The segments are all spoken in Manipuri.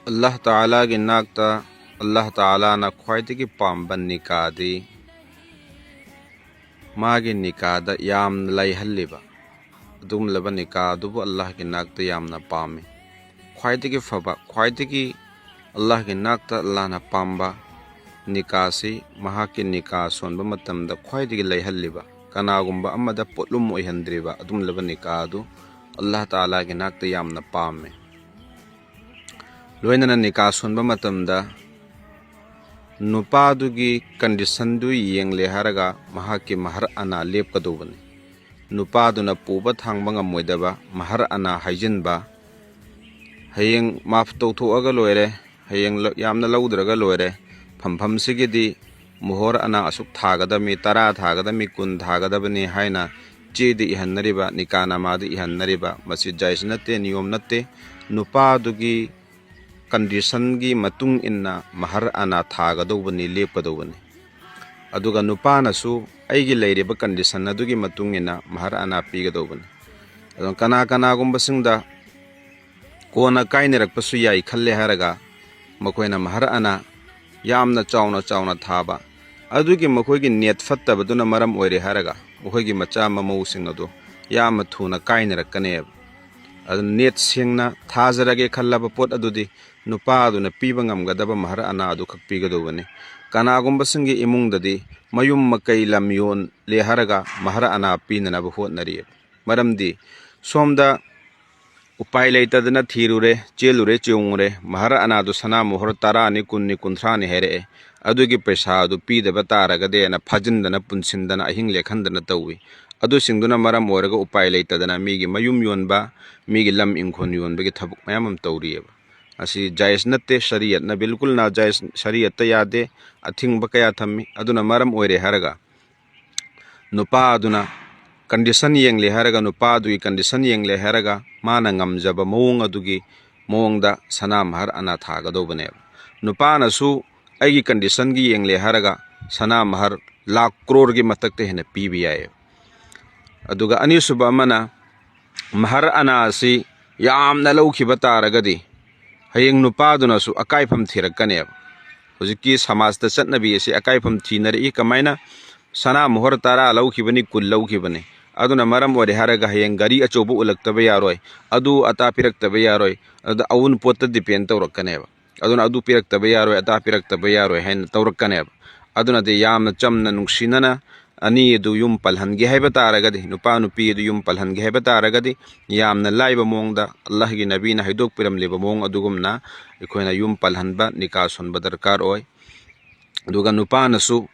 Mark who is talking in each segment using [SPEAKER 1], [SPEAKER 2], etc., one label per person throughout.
[SPEAKER 1] Allah Ta'ala gi nakta Allah Ta'ala na khwaidagi pamba nikadi magi nikada yam laihalliba adum laba nikadubu Allah gi nakta yamna pami khwaidagi faba khwaidagi Allah gi nakta Allah na pamba nikasi mahaki nika sonba matamda khwaidagi laihalliba kanagumba amada potlum oihandriba adum laba nikadu Allah Ta'ala gi nakta yamna pami loinana nikah sonba matamda nupadugi condition du yengle haraga mahaki mahar ana lepkadobani nupaduna puba thangba ngamoidaba mahar ana haijinba hayeng maaf tawthoaga loire hayeng yamna laudraga loire phampham sigidi muhor ana asuk thagadami tara thagadami kun thagadabani haina chedi ihannariba nikana madu ihannariba masi jais natte niyom natte nupadugi condition gi matung inna mahar ana thagadobani lepkadobani aduga nupana su aigi leiriba condition adugi matung inna mahar ana pigadobani adon kana gumba singda kona kainirak pasu yai khalle haraga makoina mahar ana yamna chawna thaba adugi makoigi net fattabaduna maram oire haraga makoigi macha mamau singado yam thuna kainirak kane adun net singna thazarage khallaba pot adudi nupa aduna piba ngamgadaba mahar ana adu khakpigadobani kanagumba singi imungdadi mayum makai lamyon le haraga mahar ana pinanaba hotnari maramdi somda upai leitadana thirure chelure cheungure mahar ana adu sana mohor tara ni kunni kunthra ni here adugi paisa adu pidaba taragade na phajindana punsindana ahing lekhandana tawi adu singduna maram oraga upai leitadana migi mayum yonba migi lam ingkhon yonba gi thabuk mayamam tawriyeba asi jais natte shariat na bilkul na jais shariat ta yade athing bakaya thammi aduna maram oire haraga nupa aduna condition yengle haraga nupa adu condition yengle haraga mana ngamjaba mawung adugi mawungda sana mahar ana thagadobane nupa na su aigi condition gi yengle haraga sana mahar lakh crore gi matakte hena pbi aduga ani suba mana mahar ana si yamna lawkhiba taragadi hayeng nupaduna su akaifam thirakane hojiki samajta chatnabi ase akaifam thinari kamaina sana mohor tara lawkhibani kul lawkhibani aduna maram ore haraga hayeng gari achobu ulaktaba yaroi adu ata piraktaba yaroi adu awun potta depend tawrakane aduna adu piraktaba yaroi ata piraktaba yaroi hain tawrakane aduna de yamna chamna nungsinana ani edu yum palhange haiba taragadi nupa nupi edu yum palhange haiba taragadi yamna laiba mongda Allah gi nabi na haidok piram leba mong adugumna ikoina yum palhanba nikah sonba darkar oi aduga nupa nasu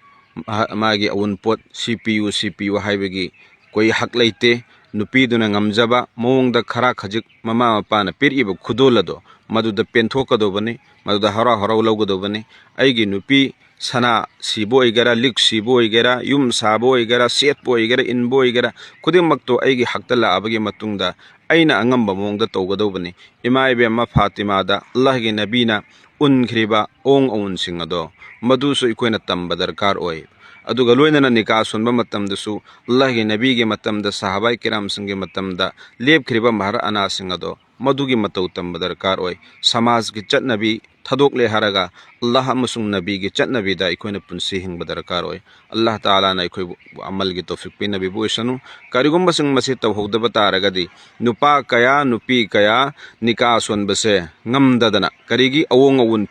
[SPEAKER 1] magi awun pot CPU haibagi koi hak leite nupi duna ngamjaba mongda khara khajik mama mapa na piriba khudolado maduda penthokado bani maduda hara lawgado bani aigi nupi sana sibo igara lik sibo igara yum sabo igara set bo igara in bo igara kudimakto aigi haktala abagi matungda aina angamba mongda tawgadobani ima ibe ma Fatima da Allah gi nabina unkhriba ong aun singado madu so ikoina tamba darkar oi aduga loinana nikah sonba matamdasu Allah gi nabi gi matamda sahabai kiram singe matamda lepkhriba mahar ana singado madugi matau tamba darkar oi samaj gi chatnabi thadokle haraga Allah amasung nabi gi chatnabi da ikoina punsi hingba darkar oi Allah Ta'ala na ikoi amal gi tawfik pi nabi boisanu karigumba sing masi tawhodaba taragadi nupa kaya nupi kaya nikah sonbase ngamdadana karigi awong awun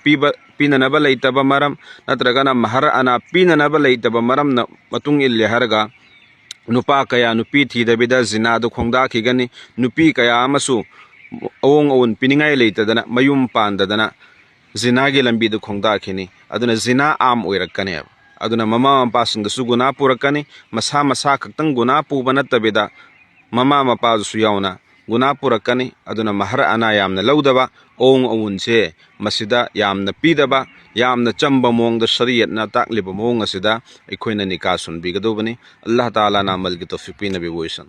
[SPEAKER 1] pinanaba leitaba maram natragana mahar ana pinanaba leitaba maram na matung ille haraga nupa kaya nupi thidabida zina do khongda khigani nupi kaya amasu awong awun piningai leitadana mayum pandadana zina gi lambi do khongda khini aduna zina am oirakane aduna mama mapa singda su guna purakani masa khaktang guna puba natabida mama mapa su yauna guna purakani aduna mahar ana yamna lawdaba ong awunse masida yamna pidaba yamna chamba mongda shariat na takliba mong asida ikoina nikah sonbigadobani Allah Ta'ala na amal gi tawfik pi nabi boisan